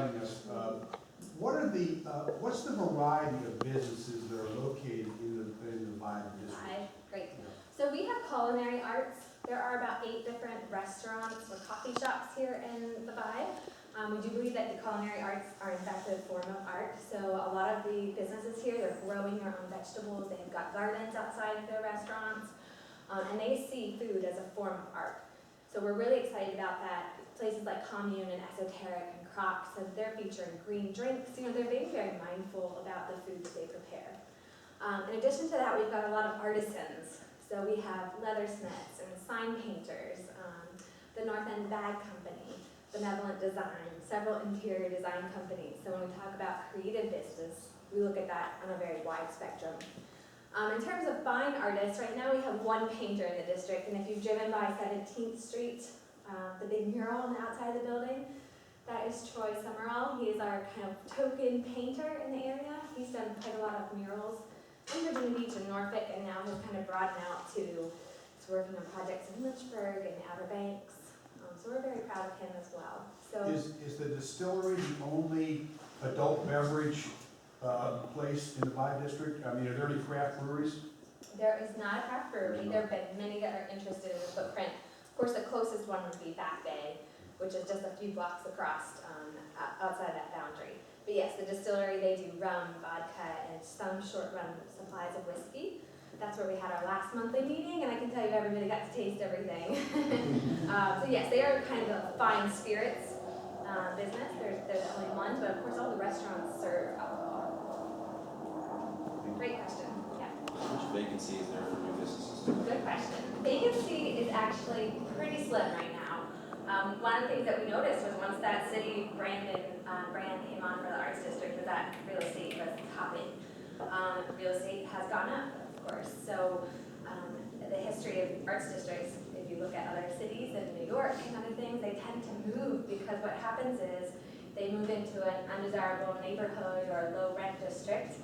enlightening us. What's the variety of businesses that are located in the ViBe district? Great. So we have culinary arts. There are about 8 different restaurants or coffee shops here in the ViBe. We do believe that the culinary arts are in fact a form of art. So a lot of the businesses here, they're growing their own vegetables. They've got gardens outside of their restaurants. And they see food as a form of art. So we're really excited about that. Places like Commune and Esoteric and Crocs, so they're featuring green drinks. You know, they're being very mindful about the food that they prepare. In addition to that, we've got a lot of artisans. So we have leathersmiths and sign painters, the North End Bag Company, Benevolent Design, several interior design companies. So when we talk about creative business, we look at that on a very wide spectrum. In terms of fine artists, right now we have one painter in the district, and if you've driven by 17th Street, the big mural on the outside of the building, that is Troy Summerall. He is our kind of token painter in the area. He's done quite a lot of murals in Virginia Beach and Norfolk, and now has kind of broadened out to working on projects in Lynchburg and Outer Banks. So we're very proud of him as well. So Is the distillery the only adult beverage place in the ViBe district? I mean, are there any craft breweries? there is not a craft brewery. There have been many that are interested in the footprint. Of course, the closest one would be ViBe, which is just a few blocks across outside that boundary. But yes, the distillery, they do rum, vodka, and some short-run supplies of whiskey. That's where we had our last monthly meeting, and I can tell you everybody got to taste everything. So yes, they are kind of a fine spirits business. There's only one, but of course all the restaurants serve alcohol. Great question. Yeah. How much vacancy is there for new businesses? Good question. Vacancy is actually pretty slim right now. One of the things that we noticed was once that city brand came on for the arts district, was that real estate was topping. Real estate has gone up, of course. So the history of arts districts, if you look at other cities in New York and other things, they tend to move because what happens is they move into an undesirable neighborhood or a low rent district.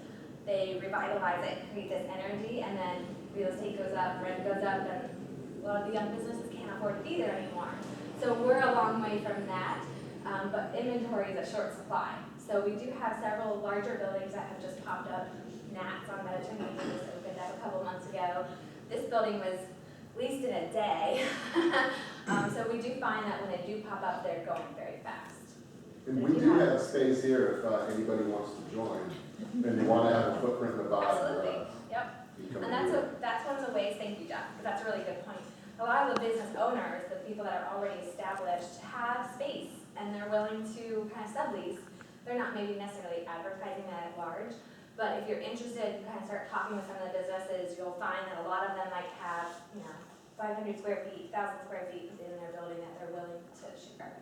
They revitalize it, create this energy, and then real estate goes up, rent goes up, and a lot of the young businesses can't afford to be there anymore. So we're a long way from that, but inventory is a short supply. So we do have several larger buildings that have just popped up. Nats on Mediterranean just opened up a couple months ago. This building was leased in a day. So we do find that when they do pop up, they're going very fast. And we do have space here if anybody wants to join, and they want to have a footprint in the ViBe. Absolutely, yep. And that's one of the ways, thank you, Jeff, because that's a really good point. A lot of the business owners, the people that are already established, have space, and they're willing to kind of sublease. They're not maybe necessarily advertising that at large, but if you're interested, you kind of start talking with some of the businesses, you'll find that a lot of them might have, 500 square feet, 1,000 square feet within their building that they're willing to share.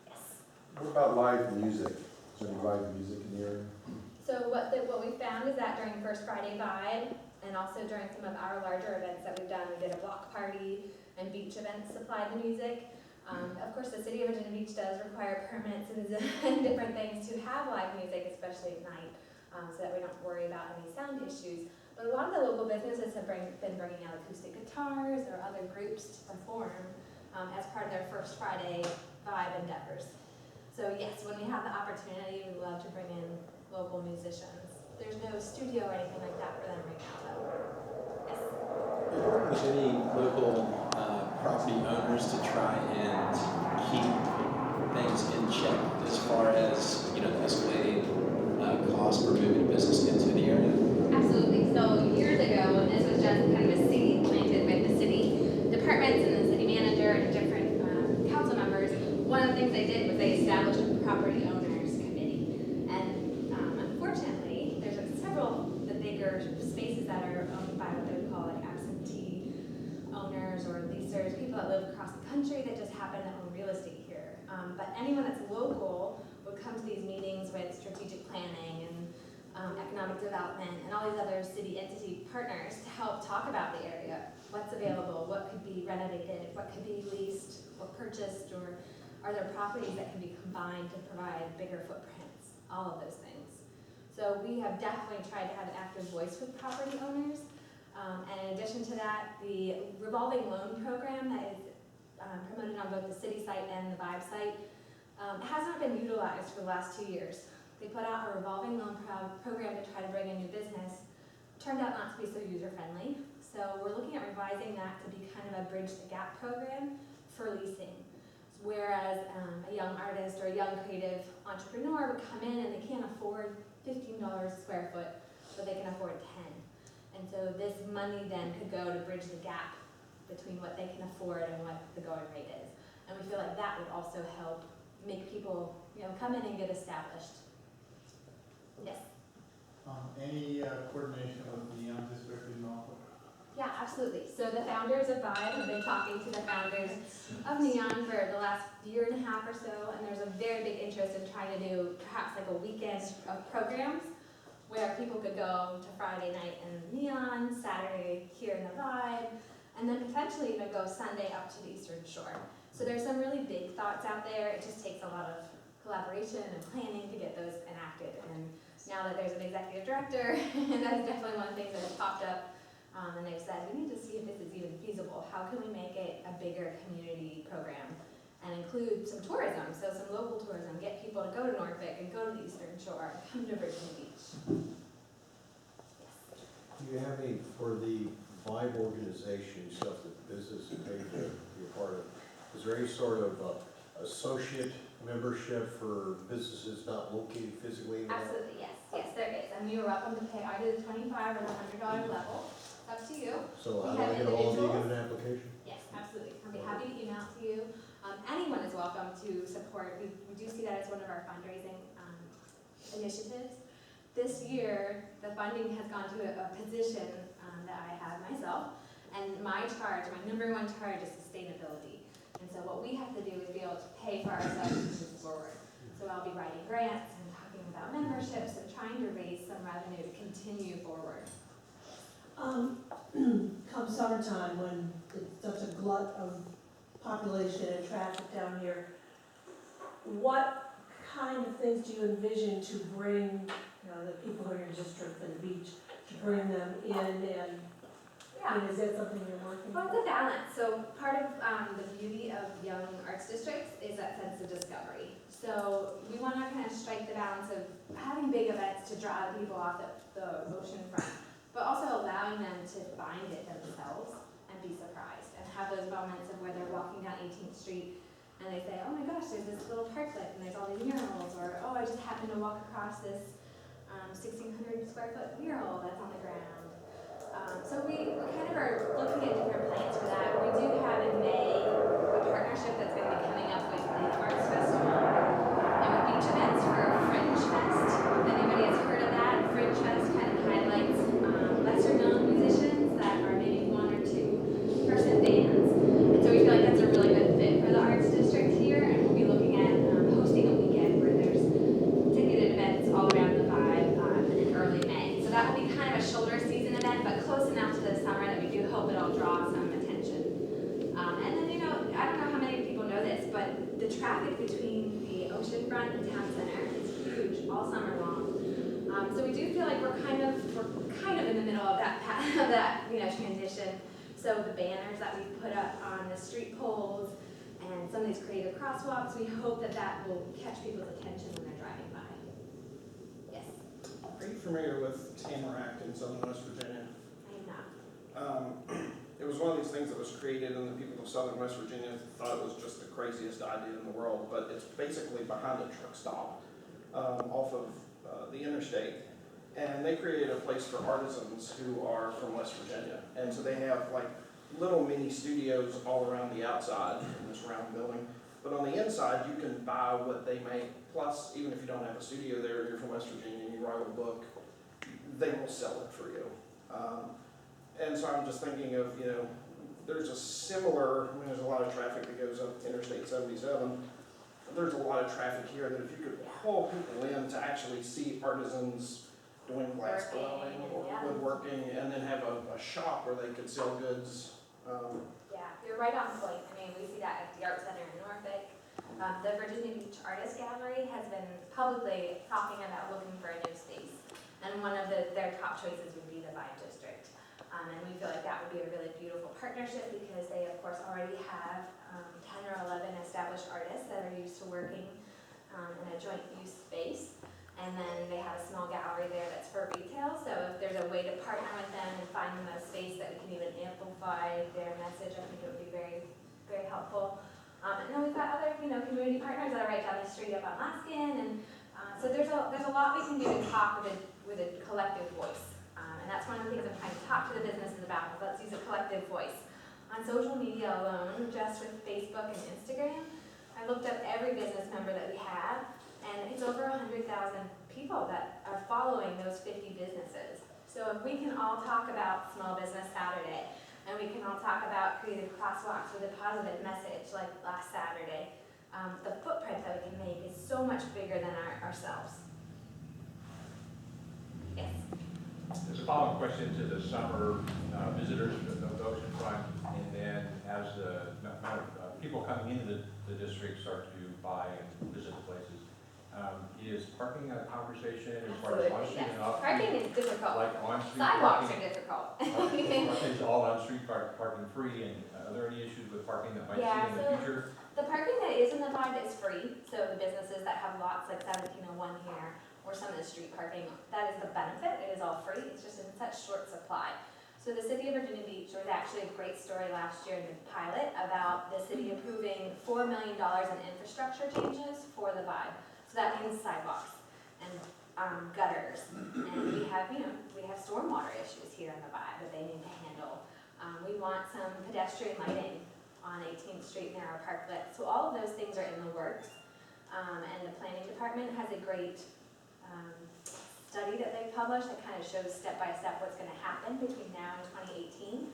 Yes. What about live music? Is there any live music in the area? So what we found is that during First Friday ViBe, and also during some of our larger events that we've done, we did a block party and beach events supplied the music. Of course, the city of Virginia Beach does require permits and different things to have live music, especially at night, so that we don't worry about any sound issues. But a lot of the local businesses have been bringing out acoustic guitars or other groups to perform as part of their First Friday ViBe endeavors. So yes, when we have the opportunity, we love to bring in local musicians. There's no studio or anything like that for them right now, though. Yes? With any local property owners to try and keep things in check as far as, the escalating cost for moving a business into the area? Absolutely. So years ago, when this was just kind of a seed planted with the city departments and the city manager and different council members, one of the things they did was they established a property owners committee. And unfortunately, there's several of the bigger spaces that are owned by what they would call like absentee owners or leasers, people that live across the country that just happen to own real estate here. But anyone that's local would come to these meetings with strategic planning and economic development and all these other city entity partners to help talk about the area, what's available, what could be renovated, what could be leased or purchased, or are there properties that can be combined to provide bigger footprints, all of those things. So we have definitely tried to have an active voice with property owners. And in addition to that, the revolving loan program that is promoted on both the city site and the ViBe site, It has not been utilized for the last 2 years. They put out a revolving loan program to try to bring in new business. Turned out not to be so user-friendly. So we're looking at revising that to be kind of a bridge the gap program for leasing. Whereas a young artist or a young creative entrepreneur would come in and they can't afford $15 a square foot, but they can afford 10. And so this money then could go to bridge the gap between what they can afford and what the going rate is. And we feel like that would also help make people, come in and get established. Yes. Any coordination with the district in Norfolk? Yeah, absolutely. So the founders of ViBe have been talking to the founders of Neon for the last year and a half or so, and there's a very big interest in trying to do perhaps like a weekend of programs where people could go to Friday night in Neon, Saturday here in the ViBe, and then potentially even go Sunday up to the Eastern Shore. So there's some really big thoughts out there. It just takes a lot of collaboration and planning to get those enacted. And now that there's an executive director, that's definitely one of the things that has popped up. And they've said, we need to see if this is even feasible. How can we make it a bigger community program and include some tourism, so some local tourism, get people to go to Norfolk and go to the Eastern Shore, and come to Virginia Beach. Do you have any, for the ViBe organization, stuff that the business is paid to be a part of, is there any sort of associate membership for businesses not located physically in that? Absolutely, yes, yes, there is. And you are welcome to pay either the $25 or the $100 level. It's up to you. So We how do have I get a hold of you, individuals. get an application? Yes, absolutely. I'll be happy to email it to you. Anyone is welcome to support. We do see that as one of our fundraising initiatives. This year, the funding has gone to a position that I have myself, and my number one charge is sustainability. And so what we have to do is be able to pay for ourselves to move forward. So I'll be writing grants and talking about memberships and trying to raise some revenue to continue forward. Come summertime, when it's such a glut of population and traffic down here, what kind of things do you envision to bring, the people who are in your district and the beach, to bring them in, and is that something you're working Well, on? it's a balance. So part of the beauty of young arts districts is that sense of discovery. So we want to kind of strike the balance of having big events to draw people off the ocean front, but also allowing them to find it themselves and be surprised and have those moments of where they're walking down 18th Street and they say, oh my gosh, there's this little parklet and there's all these murals, or oh, I just happened to walk across this 1,600 square foot mural that's on the ground. So we kind of are looking at different plans for that. We do have in May a partnership that's going to be coming up with the Arts Festival and with beach events for Fringe Fest. If anybody has heard of that, Fringe Fest kind of highlights lesser known musicians that are maybe 1 or 2 person bands. And so we feel like that's a really good fit for the arts district here, and we'll be looking at hosting a weekend where there's ticketed events all around the ViBe in early May. So that will be kind of a shoulder season event, but close enough to the summer that we do hope it'll draw some attention. And then, I don't know how many people know this, but the traffic between the oceanfront and town center is huge all summer long. So we do feel like we're kind of in the middle of that transition. So the banners that we put up on the street poles and some of these creative crosswalks, we hope that will catch people's attention when they're driving by. Yes, Are you familiar with Tamarack in southern West Virginia? I am not. It was one of these things that was created, and the people of southern West Virginia thought it was just the craziest idea in the world, but it's basically behind a truck stop off of the interstate. And they created a place for artisans who are from West Virginia. And so they have like little mini studios all around the outside in this round building. But on the inside, you can buy what they make. Plus, even if you don't have a studio there, you're from West Virginia and you write a book, they will sell it for you. And so I'm just thinking of, there's a similar, there's a lot of traffic that goes up Interstate 77. There's a lot of traffic here that if you could pull people in to actually see artisans doing glass blowing or woodworking, and then have a shop where they could sell goods. Yeah, you're right on point. We see that at the Art Center in Norfolk. The Virginia Beach Artist Gallery has been publicly talking about looking for a new space. And one of their top choices would be the ViBe District. And we feel like that would be a really beautiful partnership because they, of course, already have 10 or 11 established artists that are used to working in a joint use space. And then they have a small gallery there that's for retail, so if there's a way to partner with them and find them a space that we can even amplify their message, I think it would be very, very helpful. And then we've got other, community partners that are right down the street up on Laskin, and so there's a lot we can do to talk with a collective voice. And that's one of the things I'm trying to talk to the businesses about, is let's use a collective voice. On social media alone, just with Facebook and Instagram, I looked up every business member that we have, and it's over 100,000 people that are following those 50 businesses. So if we can all talk about Small Business Saturday, and we can all talk about creative crosswalks with a positive message like last Saturday, the footprint that we can make is so much bigger than ourselves. Yes? There's a follow-up question to the summer visitors of the oceanfront, and then as the people coming into the district start to buy and visit the places, is parking a conversation as far as on-street and off-street? Parking is difficult. Like on-street Sidewalks parking? are difficult. Is all on-street parking free, and are there any issues with parking that might Yeah, see in the future? The parking that is in the ViBe is free, so the businesses that have lots like 1701 here, or some of the street parking, that is the benefit, it is all free, it's just in such short supply. So the city of Virginia Beach, there was actually a great story last year in the pilot about the city approving $4 million in infrastructure changes for the ViBe. So that means sidewalks and gutters, and we have stormwater issues here in the ViBe that they need to handle. We want some pedestrian lighting on 18th Street near our parklet. So all of those things are in the works. And the planning department has a great study that they published that kind of shows step by step what's going to happen between now and 2018.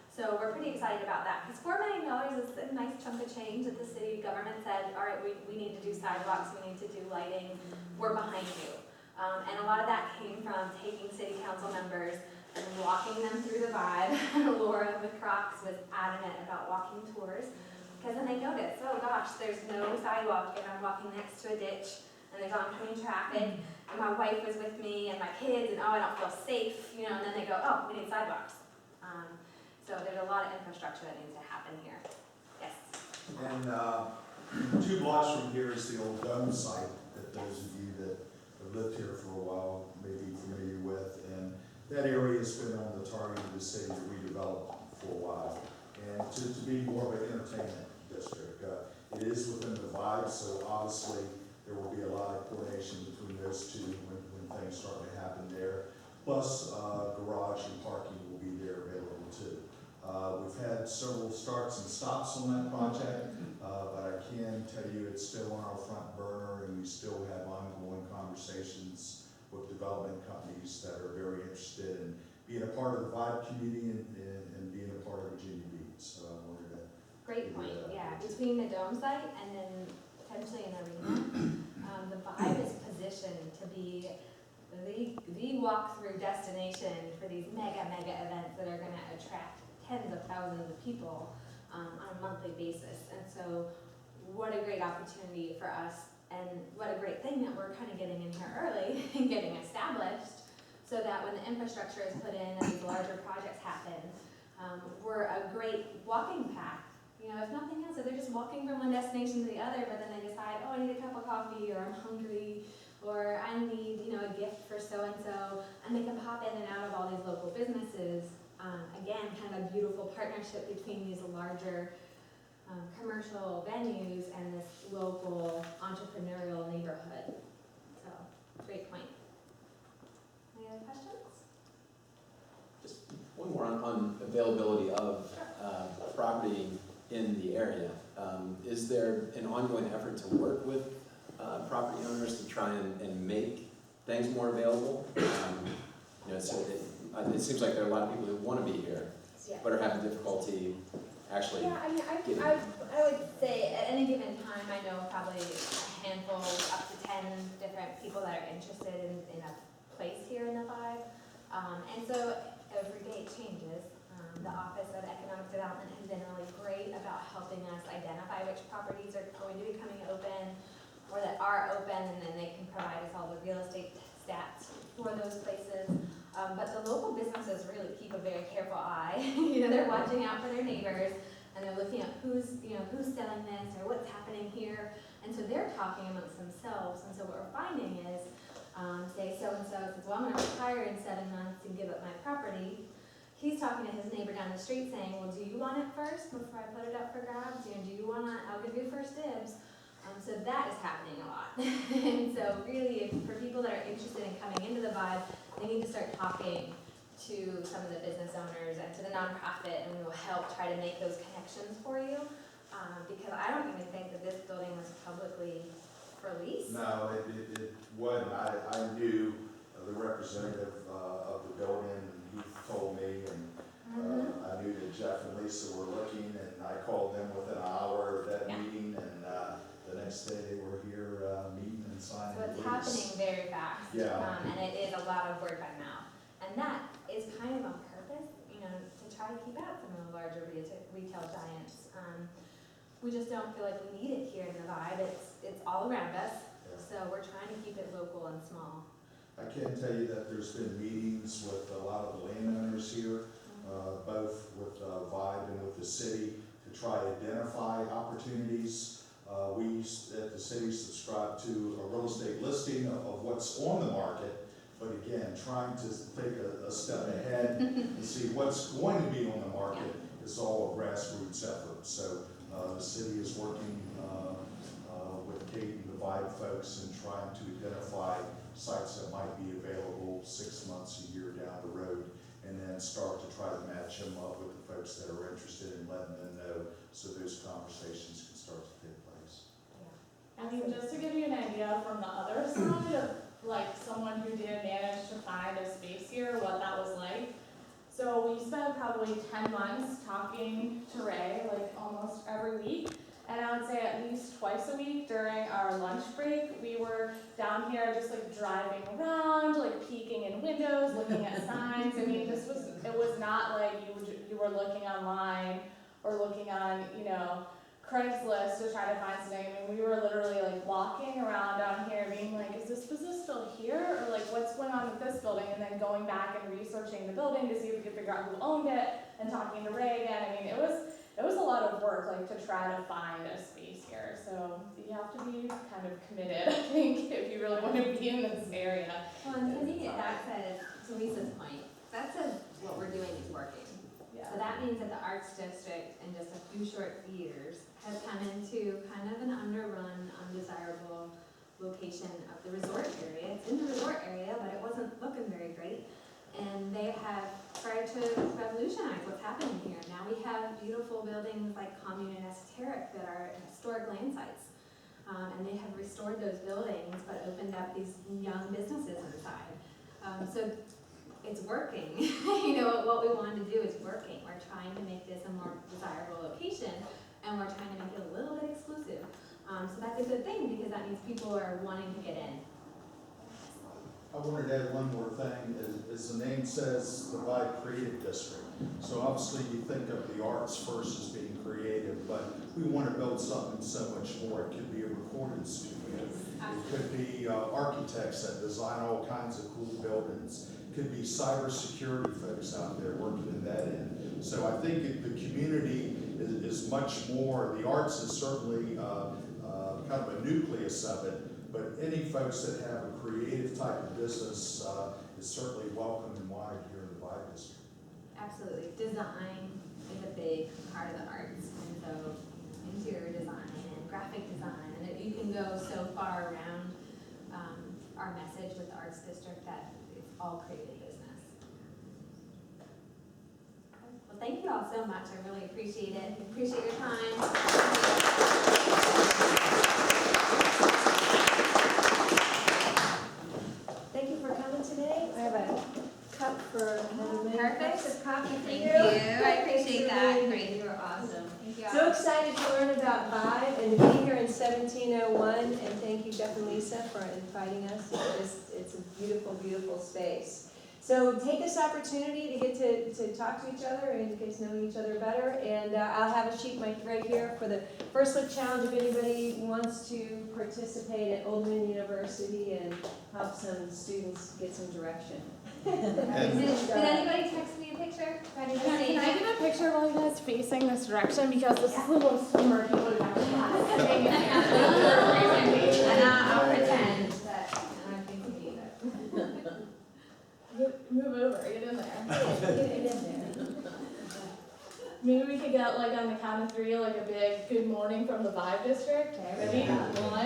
So we're pretty excited about that, because $4 million is a nice chunk of change that the city government said, all right, we need to do sidewalks, we need to do lighting, we're behind you. And a lot of that came from taking city council members and walking them through the ViBe. Laura with Crocs was adamant about walking tours, because then they noticed, oh gosh, there's no sidewalk and I'm walking next to a ditch and there's oncoming traffic, and my wife was with me and my kids, and oh, I don't feel safe, and then they go, oh, we need sidewalks. So there's a lot of infrastructure that needs to happen here. Yes? And 2 blocks from here is the old Dome site that those of you that have lived here for a while may be familiar with. And that area has been on the target of the city to redevelop for a while, and to be more of an entertainment district. It is within the ViBe, so obviously there will be a lot of coordination between those two when things start to happen there. Plus, garage and parking will be there available too. We've had several starts and stops on that project, but I can tell you it's still on our front burner, and we still have ongoing conversations with development companies that are very interested in being a part of the ViBe community and being a part of Virginia Beach. So I wanted to. Great point, yeah. Between the Dome site and then potentially an arena, the ViBe is positioned to be the walk-through destination for these mega events that are going to attract tens of thousands of people on a monthly basis. And so what a great opportunity for us, and what a great thing that we're kind of getting in here early and getting established, so that when the infrastructure is put in and these larger projects happen, we're a great walking path. If nothing else, if they're just walking from one destination to the other, but then they decide, oh, I need a cup of coffee, or I'm hungry, or I need, a gift for so-and-so, and they can pop in and out of all these local businesses. Again, kind of a beautiful partnership between these larger commercial venues and this local entrepreneurial neighborhood. So, great point. Any other questions? Just one more on availability of property in the area. Is there an ongoing effort to work with property owners to try and make things more available? It seems like there are a lot of people who want to be here, but are having difficulty actually. Yeah, I would say at any given time, I know probably a handful, up to 10 different people that are interested in a place here in the ViBe. And so every day it changes. The Office of Economic Development has been really great about helping us identify which properties are going to be coming open, or that are open, and then they can provide us all the real estate stats for those places. But the local businesses really keep a very careful eye. They're watching out for their neighbors, and they're looking at who's selling this or what's happening here. And so they're talking talking amongst themselves. And so what we're finding is, say so-and-so says, well, I'm gonna retire in 7 months and give up my property. He's talking to his neighbor down the street saying, well, do you want it first before I put it up for grabs? You know, do you wanna, I'll give you first dibs. So that is happening a lot. And so really, for people that are interested in coming into the ViBe, they need to start talking to some of the business owners and to the nonprofit, and we will help try to make those connections for you. Because I don't even think that this building was publicly released. No, it wasn't. I knew the representative of the building, and he told me, and I knew that Jeff and Lisa were looking, and I called them within an hour of that meeting, and the next day they were here meeting and signing So it's the lease. happening very fast. Yeah. And it is a lot of word by mouth. And that is kind of on purpose, you know, to try to keep out some of the larger retail giants. We just don't feel like we need it here in the ViBe. It's all around us. Yeah. So we're trying to keep it local and small. I can tell you that there's been meetings with a lot of the landowners here, both with ViBe and with the city, to try to identify opportunities. We at the city subscribe to a real estate listing of what's on the market, but again, trying to take a step ahead and see what's going to be on the market is all a grassroots effort. So the city is working with Kate and the ViBe folks and trying to identify sites that might be available 6 months, a year down the road, and then start to try to match them up with the folks that are interested in letting them know, so those conversations can start to take place. I mean, just to give you an idea from the other side of like someone who did manage to find a space here, what that was like. So we spent probably 10 months talking to Ray, like almost every week. And I would say at least twice a week during our lunch break, we were down here just like driving around, like peeking in windows, looking at signs. I mean, it was not like you were looking online or looking on, you know, Craigslist to try to find something. I mean, we were literally like walking around down here being like, is this business still here? Or like, what's going on with this building? And then going back and researching the building to see if we could figure out who owned it and talking to Ray again. I mean, it was a lot of work, like, to try to find a space here. So you have to be kind of committed, I think, if you really want to be in this area. Well, and to me, that says, to Lisa's point, that says what we're doing is working. Yeah. So that means that the Arts District, in just a few short years, has come into kind of an underrun, undesirable location of the resort area. It's in the resort area, but it wasn't looking very great. And they have tried to revolutionize what's happening here. Now we have beautiful buildings like Commune and Esoteric that are historic land sites. And they have restored those buildings, but opened up these young businesses inside. So it's working. You know, what we wanted to do is working. We're trying to make this a more desirable location, and we're trying to make it a little bit exclusive. So that's a good thing, because that means people are wanting to get in. I wanted to add one more thing. As the name says, the ViBe Creative District. So obviously you think of the arts first as being creative, but we want to build something so much more. It could be a recording studio. It could be architects that design all kinds of cool buildings. It could be cybersecurity folks out there working in that end. So I think the community is much more, the arts is certainly kind of a nucleus of it, but any folks that have a creative type of business is certainly welcome and wanted here in the ViBe District. Absolutely. Design is a big part of the arts, and so interior design and graphic design, and you can go so far around our message with the Arts District that it's all creative business. Well, thank you all so much. I really appreciate it. Appreciate your time. Thank you for coming today. I have a cup for Perfect. coffee for Thank you. you. I appreciate that. Thanks, Great. You were awesome. Thank you all. So excited to learn about ViBe and to be here in 1701, and thank you, Jeff and Lisa, for inviting us. It's a beautiful, beautiful space. So take this opportunity to get to talk to each other and get to know each other better. And I'll have a sheet right here for the First Look Challenge if anybody wants to participate at Old Dominion University and help some students get some direction. Did anybody text me a picture? Can I get a picture while you guys facing this direction, because this is the most murky one I've ever had. Move over, get in there. Get it in there. Maybe we could get like on the count of three, like a big good morning from the ViBe district. Okay, ready? 1,